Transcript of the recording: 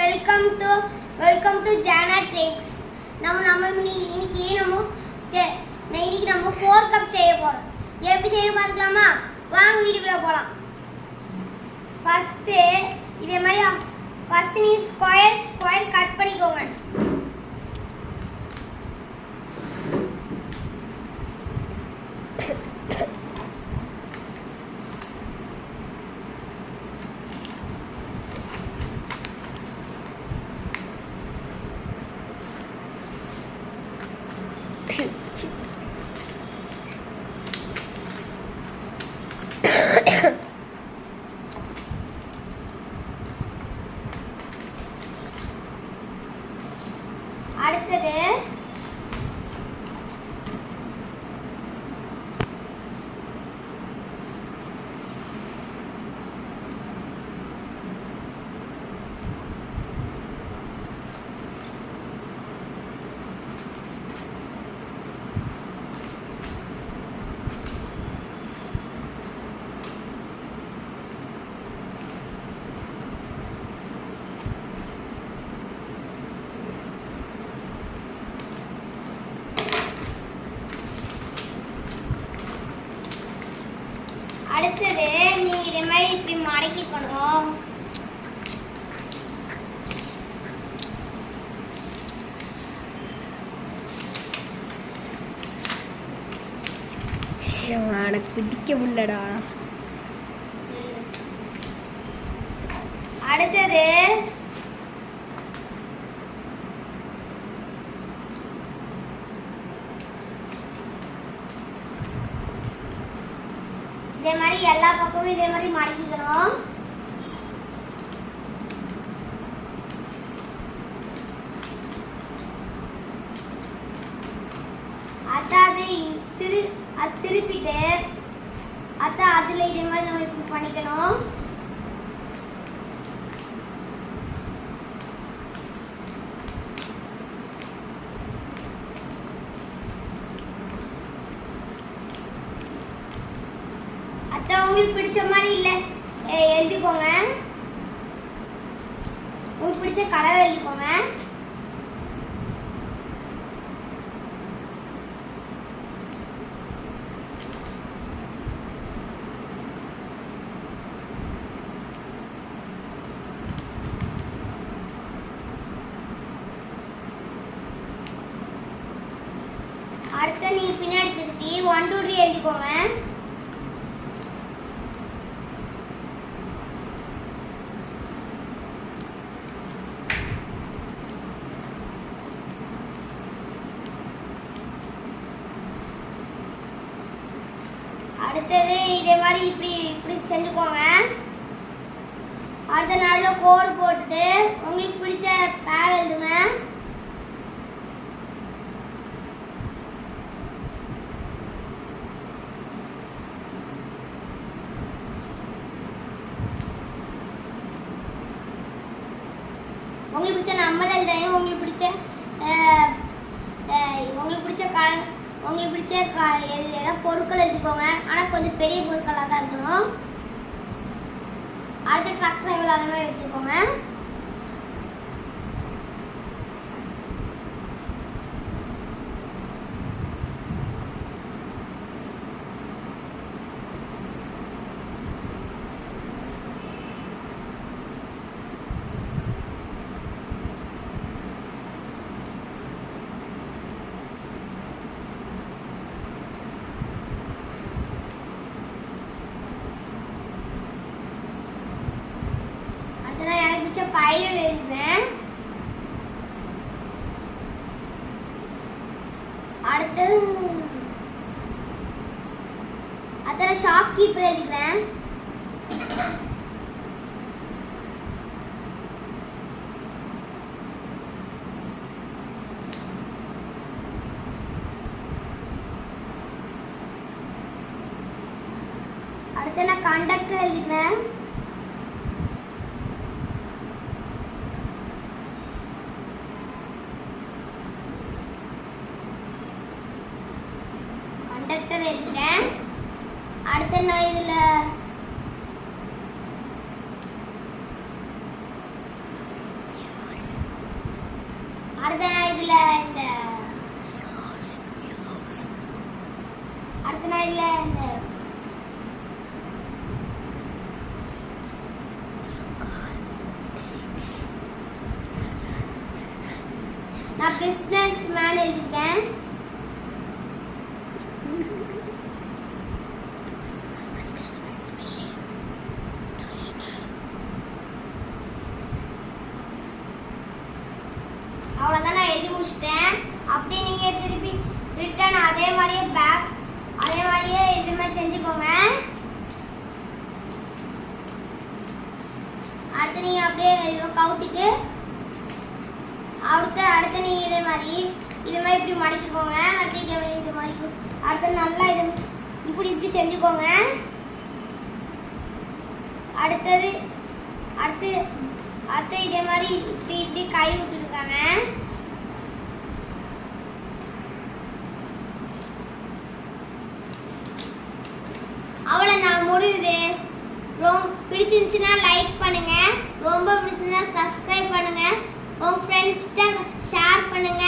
Welcome to ஜானா tricks. இன்னைக்கு நம்ம 4 cup செய்ய போறோம். எப்படி செய்யணும் பார்க்கலாமா? வாங்க வீடியோக்குள்ள போலாம். ஃபர்ஸ்ட் இதே மாதிரி நீ ஸ்கொயர் கட் பண்ணிக்கோங்க. அடுத்தது நீங்க இதே மாதிரி இப்படி மடக்கிக்கணும். எனக்கு பிடிக்க முடியலடா. அடுத்தது இதே மாதிரி எல்லா பக்கமும் இதே மாதிரி மடக்கிக்கணும். அது திருப்பிட்டு அதுல இதே மாதிரி நம்ம இப்படி பண்ணிக்கணும். உங்களுக்கு பிடிச்ச மாதிரி இல்ல எழுதிக்கோங்க. உங்களுக்கு பிடிச்ச கலர் எழுதிக்கோங்க. அடுத்து நீங்க பின்னாடி திருப்பி 1 2 3 எழுதிக்கோங்க. அடுத்தது இதே மாதிரி இப்படி செஞ்சுக்கோங்க. அடுத்த நாளில் கோடு போட்டுட்டு உங்களுக்கு பிடிச்ச பேர் எழுதுங்க. உங்களுக்கு பிடிச்ச நம்பர் எழுதுங்க. உங்களுக்கு பிடிச்ச ஏதாவது பொருட்கள் எழுதிக்கோங்க. ஆனால் கொஞ்சம் பெரிய பொருட்களாக தான் இருக்கணும். அடுத்த டிராக்டர் அந்த மாதிரி வச்சுக்கோங்க. எனக்கு பிடிச்ச பையல் எழுதுறேன். அடுத்து அதான் ஷாப் கீப்பர் எழுதுறேன். அடுத்து நான் கண்டக்டர் எழுதுறேன். கண்டக்டர் எழுதிட்டேன். அடுத்து நான் இதில் அடுத்த இதுல இந்த அடுத்த நாள்ல இந்த நான் பிசினஸ் மேன் இருக்கேன். அவ்வளோதான், நான் எழுதி முடிச்சிட்டேன். அப்படியே நீங்க திருப்பி ரிட்டர்ன் அதே மாதிரியே பேக் அதே மாதிரியே இது மாதிரி செஞ்சுக்கோங்க. அடுத்து நீங்க அப்படியே இதை கவுத்திட்டு அடுத்து நீங்க இதே மாதிரி இப்படி மடக்கிக்கோங்க. அடுத்து இதே மாதிரி இது மடக்கி அடுத்து நல்லா இது இப்படி செஞ்சுக்கோங்க. அடுத்து இதே மாதிரி இப்படி கை விட்டுருக்காங்க. அவ்வளோதான், முடியுது. ரொம்ப பிடிச்சிருந்துச்சுன்னா லைக் பண்ணுங்க, ரொம்ப பிடிச்சிருந்தா சப்ஸ்கிரைப் பண்ணுங்க, உங்க ஃப்ரெண்ட்ஸ்கிட்ட ஷேர் பண்ணுங்க.